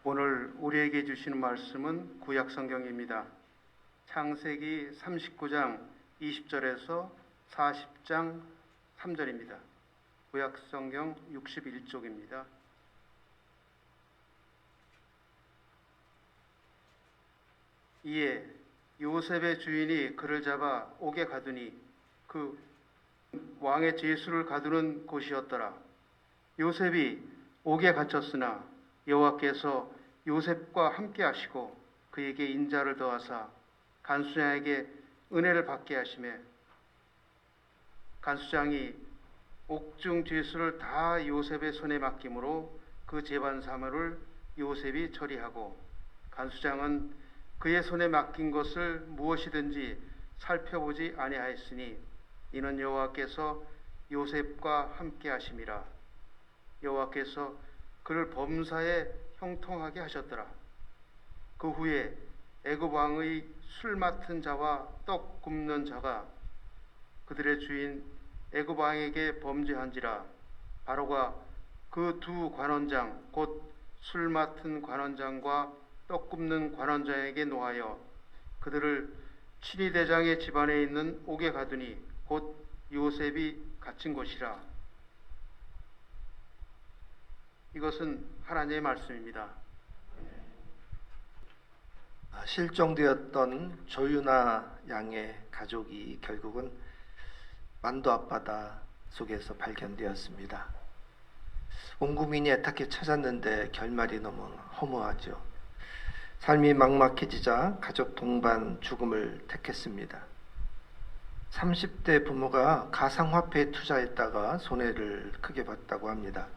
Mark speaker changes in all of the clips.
Speaker 1: 오늘 우리에게 주시는 말씀은 구약 성경입니다. 창세기 39장 20절에서 40장 3절입니다. 구약 성경 61쪽입니다. 이에 요셉의 주인이 그를 잡아 옥에 가두니 그 왕의 제수를 가두는 곳이었더라. 요셉이 옥에 갇혔으나 여호와께서 요셉과 함께 하시고 그에게 인자를 더하사 간수장에게 은혜를 받게 하시매 간수장이 옥중 죄수를 다 요셉의 손에 맡김으로 그 재반 사물을 요셉이 처리하고 간수장은 그의 손에 맡긴 것을 무엇이든지 살펴보지 아니하였으니 이는 여호와께서 요셉과 함께 하심이라. 여호와께서 그를 범사에 형통하게 하셨더라. 그 후에 애굽 왕의 술 맡은 자와 떡 굽는 자가 그들의 주인 애굽 왕에게 범죄한지라. 바로가 그 두 관원장 곧 술 맡은 관원장과 떡 굽는 관원장에게 노하여 그들을 친위대장의 집안에 있는 옥에 가두니 곧 요셉이 갇힌 곳이라. 이것은 하나님의 말씀입니다.
Speaker 2: 실종되었던 조유나 양의 가족이 결국은 만도 앞바다 속에서 발견되었습니다. 온 국민이 애타게 찾았는데 결말이 너무 허무하죠. 삶이 막막해지자 가족 동반 죽음을 택했습니다. 30대 부모가 가상화폐에 투자했다가 손해를 크게 봤다고 합니다.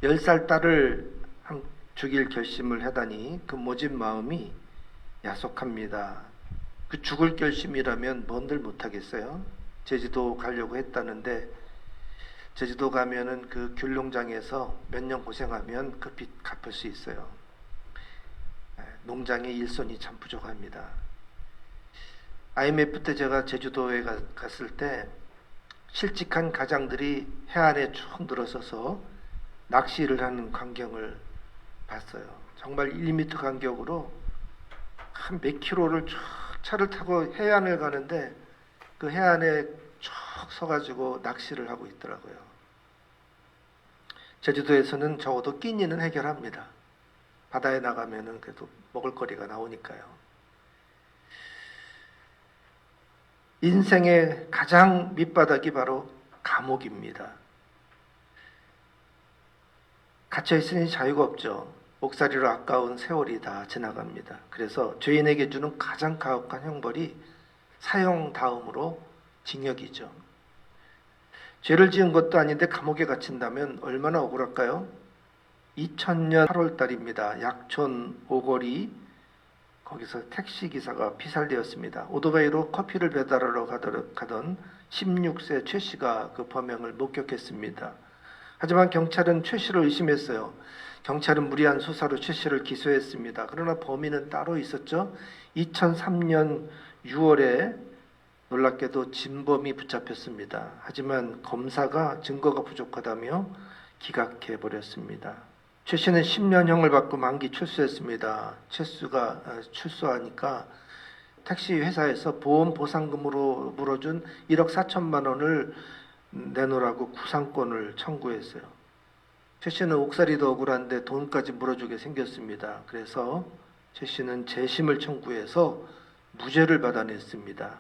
Speaker 2: 10살 딸을 죽일 결심을 하다니 그 모진 마음이 야속합니다. 그 죽을 결심이라면 뭔들 못하겠어요? 제주도 가려고 했다는데 제주도 가면은 그 귤농장에서 몇 년 고생하면 그 빚 갚을 수 있어요. 농장의 일손이 참 부족합니다. IMF 때 제가 제주도에 갔을 때 실직한 가장들이 해안에 쭉 늘어서서 낚시를 하는 광경을 봤어요. 정말 1m 간격으로 한 몇 킬로를 쭉 차를 타고 해안을 가는데 그 해안에 쭉 서가지고 낚시를 하고 있더라고요. 제주도에서는 적어도 끼니는 해결합니다. 바다에 나가면은 그래도 먹을거리가 나오니까요. 인생의 가장 밑바닥이 바로 감옥입니다. 갇혀있으니 자유가 없죠. 옥살이로 아까운 세월이 다 지나갑니다. 그래서 죄인에게 주는 가장 가혹한 형벌이 사형 다음으로 징역이죠. 죄를 지은 것도 아닌데 감옥에 갇힌다면 얼마나 억울할까요? 2000년 8월 달입니다. 약촌 오거리 거기서 택시기사가 피살되었습니다. 오토바이로 커피를 배달하러 가던 16세 최 씨가 그 범행을 목격했습니다. 하지만 경찰은 최 씨를 의심했어요. 경찰은 무리한 수사로 최 씨를 기소했습니다. 그러나 범인은 따로 있었죠. 2003년 6월에 놀랍게도 진범이 붙잡혔습니다. 하지만 검사가 증거가 부족하다며 기각해버렸습니다. 최 씨는 10년형을 받고 만기 출소했습니다. 출소하니까 택시 회사에서 보험 보상금으로 물어준 1억 4천만 원을 내놓으라고 구상권을 청구했어요. 최 씨는 옥살이도 억울한데 돈까지 물어주게 생겼습니다. 그래서 최 씨는 재심을 청구해서 무죄를 받아냈습니다.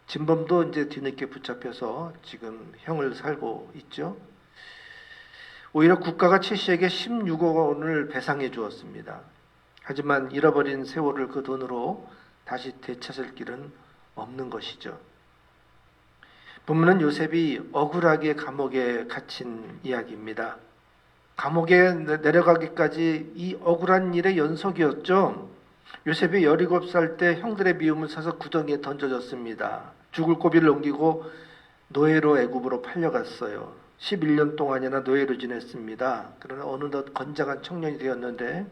Speaker 2: 진범도 이제 뒤늦게 붙잡혀서 지금 형을 살고 있죠. 오히려 국가가 최 씨에게 16억 원을 배상해 주었습니다. 하지만 잃어버린 세월을 그 돈으로 다시 되찾을 길은 없는 것이죠. 본문은 요셉이 억울하게 감옥에 갇힌 이야기입니다. 감옥에 내려가기까지 이 억울한 일의 연속이었죠. 요셉이 17살 때 형들의 미움을 사서 구덩이에 던져졌습니다. 죽을 고비를 넘기고 노예로 애굽으로 팔려갔어요. 11년 동안이나 노예로 지냈습니다. 그러나 어느덧 건장한 청년이 되었는데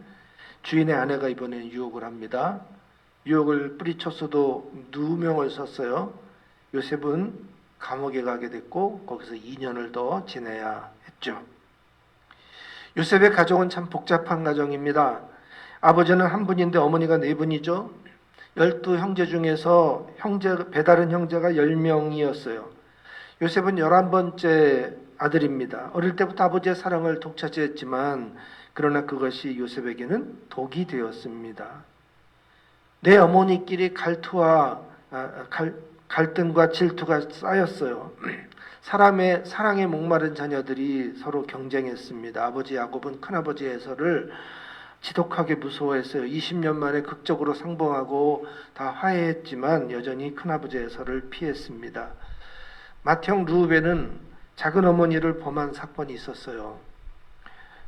Speaker 2: 주인의 아내가 이번에 유혹을 합니다. 유혹을 뿌리쳤어도 누명을 썼어요. 요셉은 감옥에 가게 됐고 거기서 2년을 더 지내야 했죠. 요셉의 가족은 참 복잡한 가정입니다. 아버지는 한 분인데 어머니가 네 분이죠. 12형제 중에서 배다른 형제가 10명이었어요. 요셉은 11번째 아들입니다. 어릴 때부터 아버지의 사랑을 독차지했지만 그러나 그것이 요셉에게는 독이 되었습니다. 내 어머니끼리 갈등과 질투가 쌓였어요. 사랑에 목마른 자녀들이 서로 경쟁했습니다. 아버지 야곱은 큰아버지 에서를 지독하게 무서워했어요. 20년 만에 극적으로 상봉하고 다 화해했지만 여전히 큰아버지 에서를 피했습니다. 맏형 루벤은 작은 어머니를 범한 사건이 있었어요.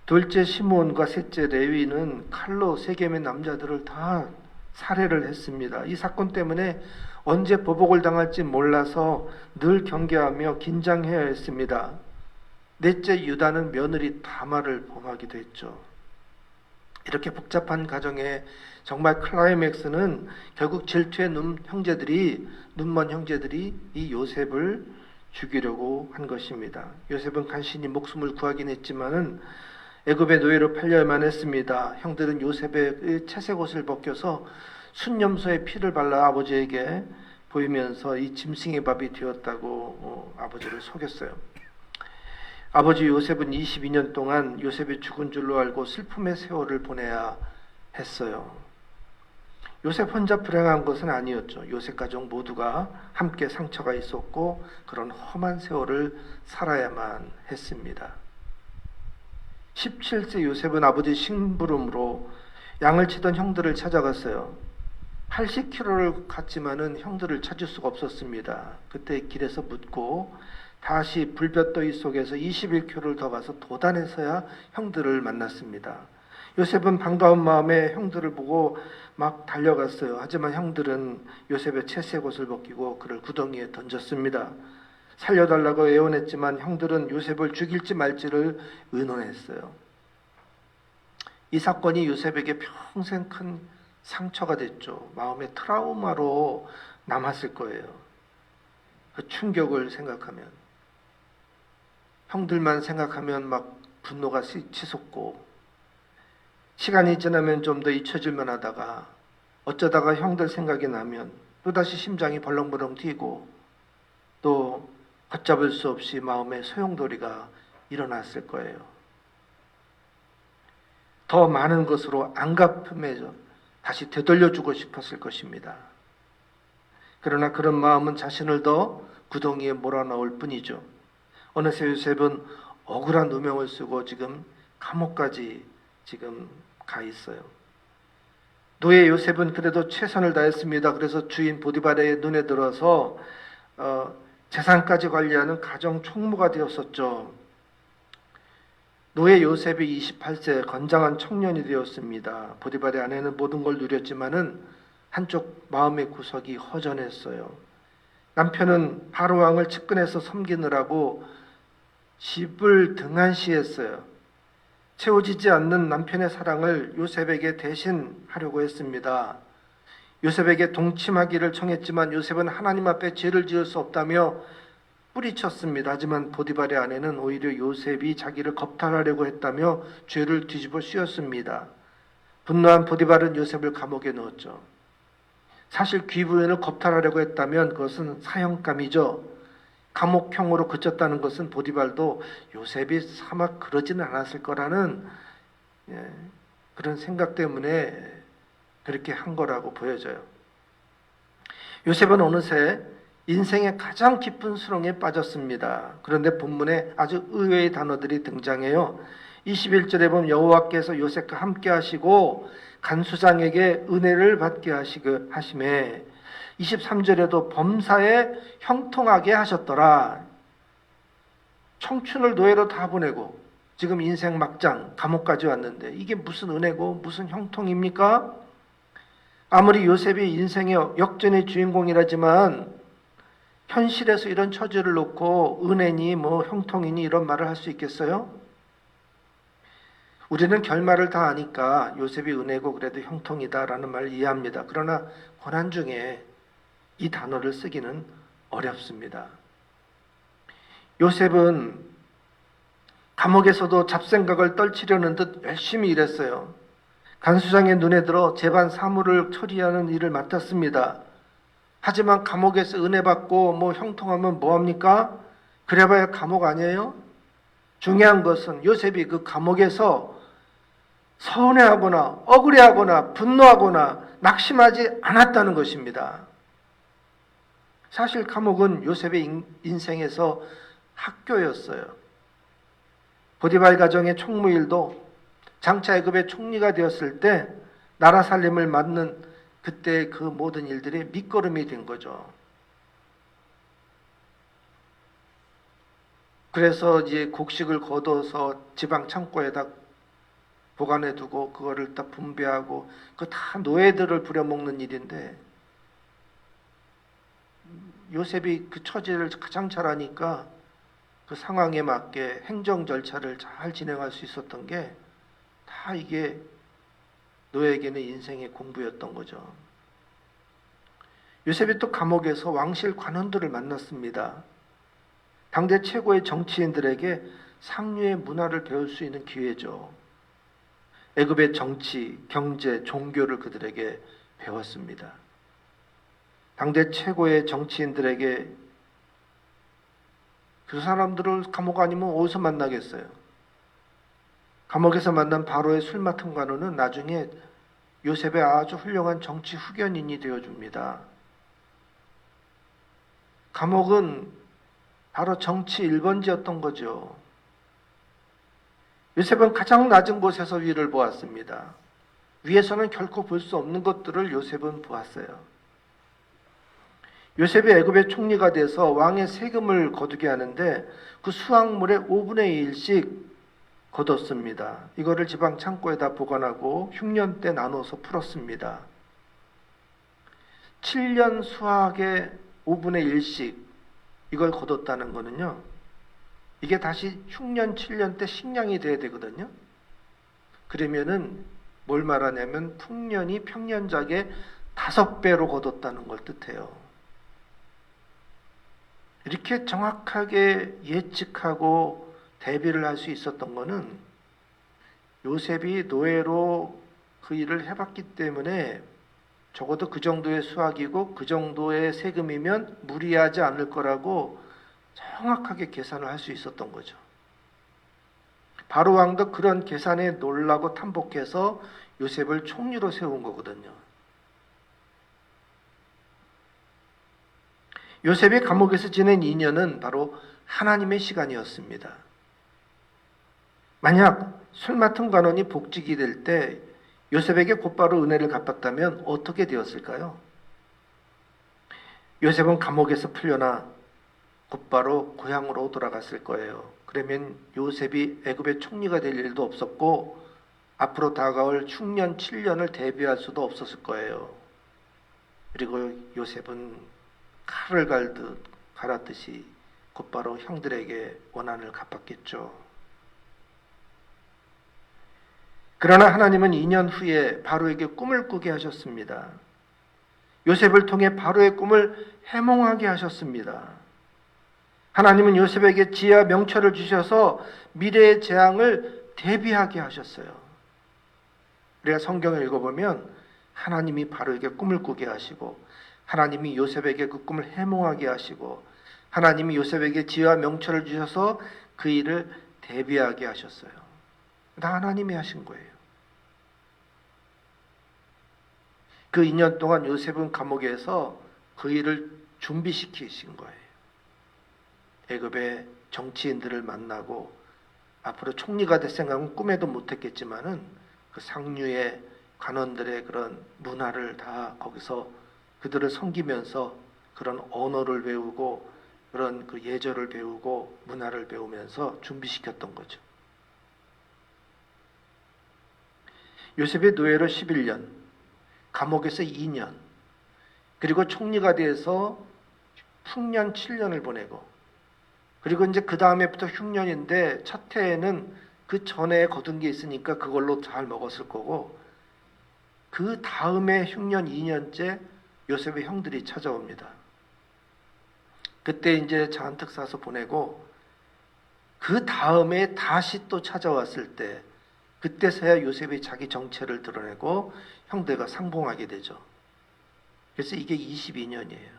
Speaker 2: 둘째 시몬과 셋째 레위는 칼로 세겜의 남자들을 다 살해를 했습니다. 이 사건 때문에 언제 보복을 당할지 몰라서 늘 경계하며 긴장해야 했습니다. 넷째 유다는 며느리 다말을 범하기도 했죠. 이렇게 복잡한 가정에 정말 클라이맥스는 결국 질투의 눈먼 형제들이 이 요셉을 죽이려고 한 것입니다. 요셉은 간신히 목숨을 구하긴 했지만은 애굽의 노예로 팔려야만 했습니다. 형들은 요셉의 채색 옷을 벗겨서 순념소에 피를 발라 아버지에게 보이면서 이 짐승의 밥이 되었다고 아버지를 속였어요. 아버지 요셉은 22년 동안 요셉이 죽은 줄로 알고 슬픔의 세월을 보내야 했어요. 요셉 혼자 불행한 것은 아니었죠. 요셉 가족 모두가 함께 상처가 있었고 그런 험한 세월을 살아야만 했습니다. 17세 요셉은 아버지 심부름으로 양을 치던 형들을 찾아갔어요. 80km를 갔지만은 형들을 찾을 수가 없었습니다. 그때 길에서 묻고 다시 불볕더위 속에서 21km를 더 가서 도단에서야 형들을 만났습니다. 요셉은 반가운 마음에 형들을 보고 막 달려갔어요. 하지만 형들은 요셉의 채색 옷을 벗기고 그를 구덩이에 던졌습니다. 살려달라고 애원했지만 형들은 요셉을 죽일지 말지를 의논했어요. 이 사건이 요셉에게 평생 큰 상처가 됐죠. 마음의 트라우마로 남았을 거예요. 그 충격을 생각하면. 형들만 생각하면 막 분노가 치솟고 시간이 지나면 좀 더 잊혀질만 하다가 어쩌다가 형들 생각이 나면 또다시 심장이 벌렁벌렁 뛰고 또 걷잡을 수 없이 마음에 소용돌이가 일어났을 거예요. 더 많은 것으로 안갚음에 다시 되돌려주고 싶었을 것입니다. 그러나 그런 마음은 자신을 더 구덩이에 몰아넣을 뿐이죠. 어느새 요셉은 억울한 누명을 쓰고 지금 감옥까지 지금 가 있어요. 노예 요셉은 그래도 최선을 다했습니다. 그래서 주인 보디발의 눈에 들어서 재산까지 관리하는 가정 총무가 되었었죠. 노예 요셉이 28세 건장한 청년이 되었습니다. 보디발의 아내는 모든 걸 누렸지만은 한쪽 마음의 구석이 허전했어요. 남편은 바로 왕을 측근해서 섬기느라고 집을 등한시했어요. 채워지지 않는 남편의 사랑을 요셉에게 대신하려고 했습니다. 요셉에게 동침하기를 청했지만 요셉은 하나님 앞에 죄를 지을 수 없다며 뿌리쳤습니다. 하지만 보디발의 아내는 오히려 요셉이 자기를 겁탈하려고 했다며 죄를 뒤집어 씌웠습니다. 분노한 보디발은 요셉을 감옥에 넣었죠. 사실 귀부인을 겁탈하려고 했다면 그것은 사형감이죠. 감옥형으로 그쳤다는 것은 보디발도 요셉이 사막 그러지는 않았을 거라는 그런 생각 때문에 그렇게 한 거라고 보여져요. 요셉은 어느새 인생의 가장 깊은 수렁에 빠졌습니다. 그런데 본문에 아주 의외의 단어들이 등장해요. 21절에 보면 여호와께서 요셉과 함께 하시고 간수장에게 은혜를 받게 하심에 23절에도 범사에 형통하게 하셨더라. 청춘을 노예로 다 보내고 지금 인생 막장 감옥까지 왔는데 이게 무슨 은혜고 무슨 형통입니까? 아무리 요셉이 인생의 역전의 주인공이라지만 현실에서 이런 처지를 놓고 은혜니 뭐 형통이니 이런 말을 할 수 있겠어요? 우리는 결말을 다 아니까 요셉이 은혜고 그래도 형통이다라는 말을 이해합니다. 그러나 고난 중에 이 단어를 쓰기는 어렵습니다. 요셉은 감옥에서도 잡생각을 떨치려는 듯 열심히 일했어요. 간수장의 눈에 들어 재반 사무를 처리하는 일을 맡았습니다. 하지만 감옥에서 은혜 받고 형통하면 뭐합니까? 그래봐야 감옥 아니에요? 중요한 것은 요셉이 그 감옥에서 서운해하거나 억울해하거나 분노하거나 낙심하지 않았다는 것입니다. 사실 감옥은 요셉의 인생에서 학교였어요. 보디발 가정의 총무일도 장차 애굽의 총리가 되었을 때 나라 살림을 맡는 그때 그 모든 일들이 밑거름이 된 거죠. 그래서 이제 곡식을 거둬서 지방 창고에다 보관해 두고 그거를 다 분배하고 그 다 노예들을 부려먹는 일인데, 요셉이 그 처지를 가장 잘 아니까 그 상황에 맞게 행정 절차를 잘 진행할 수 있었던 게 다 이게 노예에게는 인생의 공부였던 거죠. 요셉이 또 감옥에서 왕실 관원들을 만났습니다. 당대 최고의 정치인들에게 상류의 문화를 배울 수 있는 기회죠. 애굽의 정치, 경제, 종교를 그들에게 배웠습니다. 당대 최고의 정치인들에게 그 사람들을 감옥 아니면 어디서 만나겠어요? 감옥에서 만난 바로의 술 맡은 관원은 나중에 요셉의 아주 훌륭한 정치 후견인이 되어줍니다. 감옥은 바로 정치 1번지였던 거죠. 요셉은 가장 낮은 곳에서 위를 보았습니다. 위에서는 결코 볼 수 없는 것들을 요셉은 보았어요. 요셉이 애굽의 총리가 돼서 왕의 세금을 거두게 하는데 그 수확물의 5분의 1씩 거뒀습니다. 이거를 지방 창고에다 보관하고 흉년 때 나눠서 풀었습니다. 7년 수확의 5분의 1씩 이걸 거뒀다는 거는요, 이게 다시 흉년 7년 때 식량이 돼야 되거든요. 그러면은 뭘 말하냐면 풍년이 평년작의 5배로 거뒀다는 걸 뜻해요. 이렇게 정확하게 예측하고 대비를 할 수 있었던 거는 요셉이 노예로 그 일을 해봤기 때문에 적어도 그 정도의 수확이고 그 정도의 세금이면 무리하지 않을 거라고 정확하게 계산을 할 수 있었던 거죠. 바로 왕도 그런 계산에 놀라고 탐복해서 요셉을 총리로 세운 거거든요. 요셉이 감옥에서 지낸 2년은 바로 하나님의 시간이었습니다. 만약 술 맡은 관원이 복직이 될 때 요셉에게 곧바로 은혜를 갚았다면 어떻게 되었을까요? 요셉은 감옥에서 풀려나 곧바로 고향으로 돌아갔을 거예요. 그러면 요셉이 애굽의 총리가 될 일도 없었고 앞으로 다가올 흉년 7년을 대비할 수도 없었을 거예요. 그리고 요셉은 칼을 갈았듯이 곧바로 형들에게 원한을 갚았겠죠. 그러나 하나님은 2년 후에 바로에게 꿈을 꾸게 하셨습니다. 요셉을 통해 바로의 꿈을 해몽하게 하셨습니다. 하나님은 요셉에게 지혜와 명철을 주셔서 미래의 재앙을 대비하게 하셨어요. 우리가 성경을 읽어보면 하나님이 바로에게 꿈을 꾸게 하시고 하나님이 요셉에게 그 꿈을 해몽하게 하시고 하나님이 요셉에게 지혜와 명철을 주셔서 그 일을 대비하게 하셨어요. 다 하나님이 하신 거예요. 그 2년 동안 요셉은 감옥에서 그 일을 준비시키신 거예요. 애굽의 정치인들을 만나고 앞으로 총리가 될 생각은 꿈에도 못했겠지만은 그 상류의 관원들의 그런 문화를 다 거기서 그들을 섬기면서 그런 언어를 배우고 그런 그 예절을 배우고 문화를 배우면서 준비시켰던 거죠. 요셉의 노예로 11년, 감옥에서 2년, 그리고 총리가 돼서 풍년 7년을 보내고, 그리고 이제 그 다음에부터 흉년인데 첫 해에는 그 전에 거둔 게 있으니까 그걸로 잘 먹었을 거고, 그 다음에 흉년 2년째 요셉의 형들이 찾아옵니다. 그때 이제 잔뜩 싸서 보내고 그 다음에 다시 또 찾아왔을 때 그때서야 요셉이 자기 정체를 드러내고 형들과 상봉하게 되죠. 그래서 이게 22년이에요.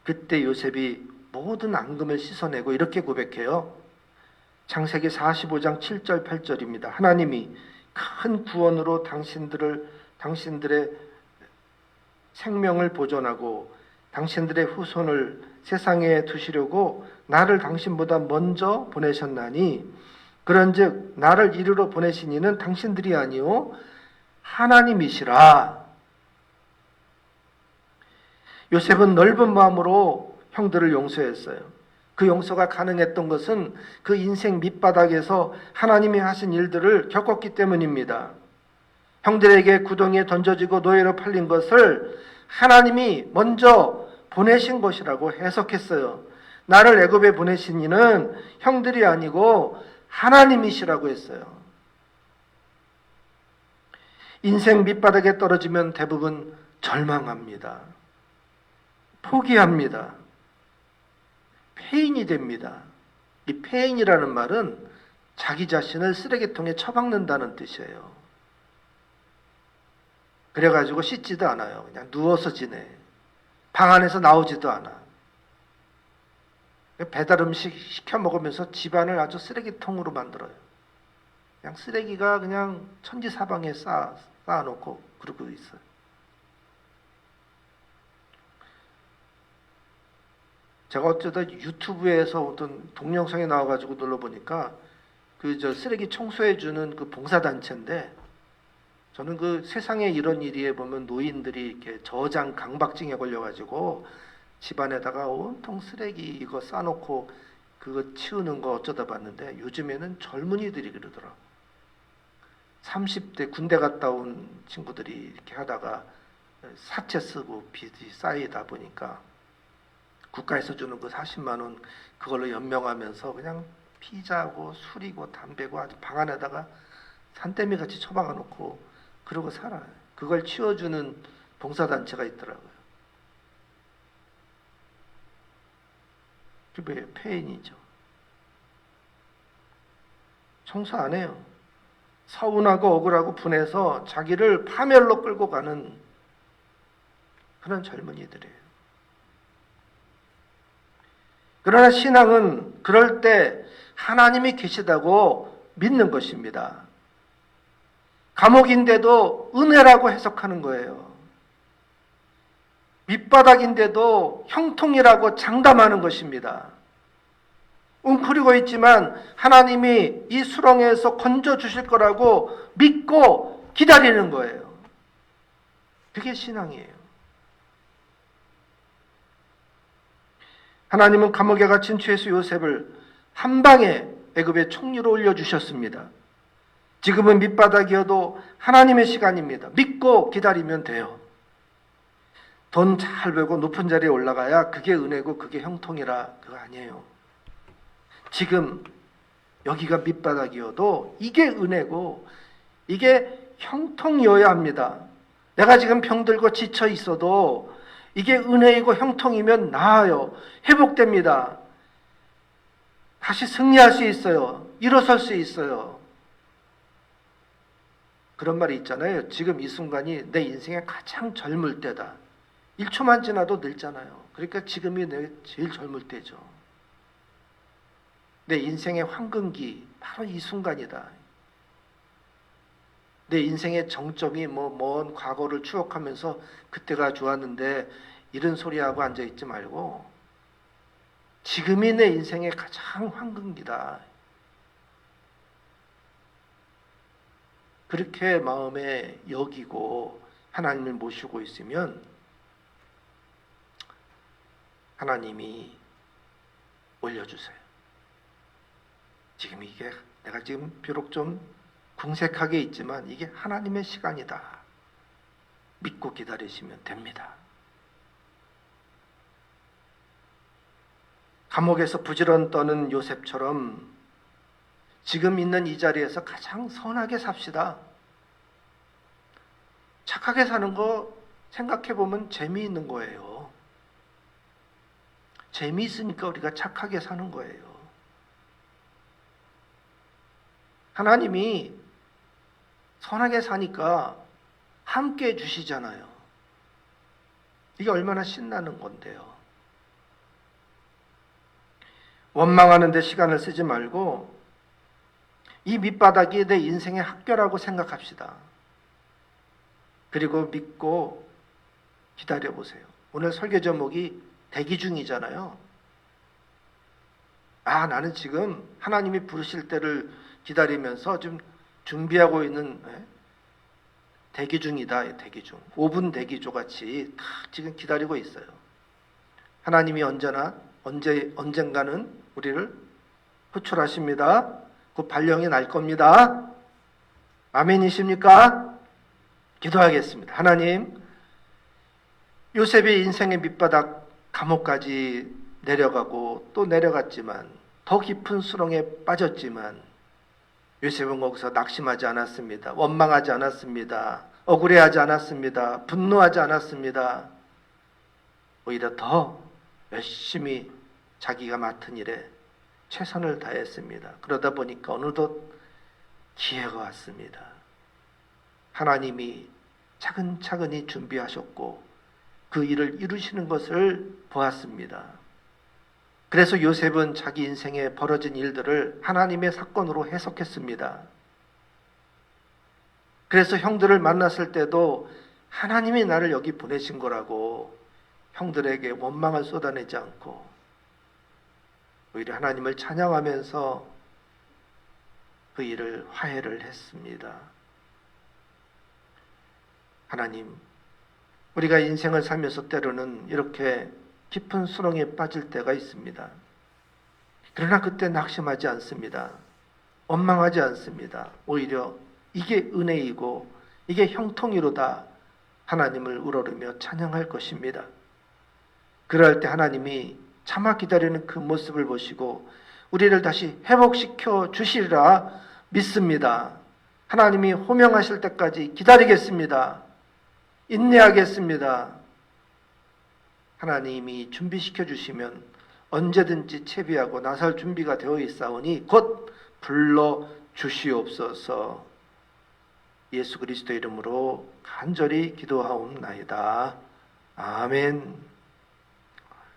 Speaker 2: 그때 요셉이 모든 앙금을 씻어내고 이렇게 고백해요. 창세기 45장 7절 8절입니다. 하나님이 큰 구원으로 당신들의 생명을 보존하고 당신들의 후손을 세상에 두시려고 나를 당신보다 먼저 보내셨나니 그런즉 나를 이르러 보내신 이는 당신들이 아니요 하나님이시라. 요셉은 넓은 마음으로 형들을 용서했어요. 그 용서가 가능했던 것은 그 인생 밑바닥에서 하나님이 하신 일들을 겪었기 때문입니다. 형들에게 구덩이에 던져지고 노예로 팔린 것을 하나님이 먼저 보내신 것이라고 해석했어요. 나를 애굽에 보내신 이는 형들이 아니고 하나님이시라고 했어요. 인생 밑바닥에 떨어지면 대부분 절망합니다. 포기합니다. 폐인이 됩니다. 이 폐인이라는 말은 자기 자신을 쓰레기통에 처박는다는 뜻이에요. 그래가지고 씻지도 않아요. 그냥 누워서 지내. 방 안에서 나오지도 않아. 배달 음식 시켜 먹으면서 집안을 아주 쓰레기통으로 만들어요. 그냥 쓰레기가 그냥 천지사방에 쌓아놓고 그러고 있어요. 제가 어쩌다 유튜브에서 어떤 동영상이 나와가지고 눌러보니까 쓰레기 청소해주는 그 봉사단체인데 저는 그 세상에 이런 일이에 보면 노인들이 이렇게 저장 강박증에 걸려가지고 집안에다가 온통 쓰레기 이거 싸놓고 그거 치우는 거 어쩌다 봤는데 요즘에는 젊은이들이 그러더라. 30대 군대 갔다 온 친구들이 이렇게 하다가 사채 쓰고 빚이 쌓이다 보니까 국가에서 주는 그 40만 원 그걸로 연명하면서 그냥 피자고 술이고 담배고 아주 방 안에다가 산더미 같이 처박아 놓고 그러고 살아요. 그걸 치워주는 봉사단체가 있더라고요. 그게 폐인이죠. 청소 안 해요. 서운하고 억울하고 분해서 자기를 파멸로 끌고 가는 그런 젊은이들이에요. 그러나 신앙은 그럴 때 하나님이 계시다고 믿는 것입니다. 감옥인데도 은혜라고 해석하는 거예요. 밑바닥인데도 형통이라고 장담하는 것입니다. 웅크리고 있지만 하나님이 이 수렁에서 건져주실 거라고 믿고 기다리는 거예요. 그게 신앙이에요. 하나님은 감옥에 갇힌 죄수 요셉을 한 방에 애굽의 총리로 올려주셨습니다. 지금은 밑바닥이어도 하나님의 시간입니다. 믿고 기다리면 돼요. 돈 잘 벌고 높은 자리에 올라가야 그게 은혜고 그게 형통이라 그거 아니에요. 지금 여기가 밑바닥이어도 이게 은혜고 이게 형통이어야 합니다. 내가 지금 병들고 지쳐 있어도 이게 은혜이고 형통이면 나아요. 회복됩니다. 다시 승리할 수 있어요. 일어설 수 있어요. 그런 말이 있잖아요. 지금 이 순간이 내 인생의 가장 젊을 때다. 1초만 지나도 늙잖아요. 그러니까 지금이 내 제일 젊을 때죠. 내 인생의 황금기 바로 이 순간이다. 내 인생의 정점이 먼 과거를 추억하면서 그때가 좋았는데 이런 소리하고 앉아있지 말고 지금이 내 인생의 가장 황금기다. 그렇게 마음에 여기고 하나님을 모시고 있으면 하나님이 올려주세요. 지금 이게 내가 지금 비록 좀 궁색하게 있지만 이게 하나님의 시간이다. 믿고 기다리시면 됩니다. 감옥에서 부지런 떠는 요셉처럼 지금 있는 이 자리에서 가장 선하게 삽시다. 착하게 사는 거 생각해 보면 재미있는 거예요. 재미있으니까 우리가 착하게 사는 거예요. 하나님이 선하게 사니까 함께 해주시잖아요. 이게 얼마나 신나는 건데요. 원망하는 데 시간을 쓰지 말고 이 밑바닥이 내 인생의 학교라고 생각합시다. 그리고 믿고 기다려보세요. 오늘 설교 제목이 대기 중이잖아요. 나는 지금 하나님이 부르실 때를 기다리면서 좀 준비하고 있는 대기 중이다. 대기 중. 5분 대기조 같이 다 지금 기다리고 있어요. 하나님이 언젠가는 우리를 호출하십니다. 그 발령이 날 겁니다. 아멘이십니까? 기도하겠습니다. 하나님, 요셉의 인생의 밑바닥 감옥까지 내려가고 또 내려갔지만 더 깊은 수렁에 빠졌지만 요셉은 거기서 낙심하지 않았습니다. 원망하지 않았습니다. 억울해하지 않았습니다. 분노하지 않았습니다. 오히려 더 열심히 자기가 맡은 일에 최선을 다했습니다. 그러다 보니까 어느덧 기회가 왔습니다. 하나님이 차근차근히 준비하셨고 그 일을 이루시는 것을 보았습니다. 그래서 요셉은 자기 인생에 벌어진 일들을 하나님의 사건으로 해석했습니다. 그래서 형들을 만났을 때도 하나님이 나를 여기 보내신 거라고 형들에게 원망을 쏟아내지 않고 오히려 하나님을 찬양하면서 그 일을 화해를 했습니다. 하나님, 우리가 인생을 살면서 때로는 이렇게 깊은 수렁에 빠질 때가 있습니다. 그러나 그때 낙심하지 않습니다. 원망하지 않습니다. 오히려 이게 은혜이고 이게 형통이로다 하나님을 우러르며 찬양할 것입니다. 그럴 때 하나님이 참아 기다리는 그 모습을 보시고 우리를 다시 회복시켜 주시리라 믿습니다. 하나님이 호명하실 때까지 기다리겠습니다. 인내하겠습니다. 하나님이 준비시켜 주시면 언제든지 채비하고 나설 준비가 되어 있사오니 곧 불러 주시옵소서. 예수 그리스도 이름으로 간절히 기도하옵나이다. 아멘.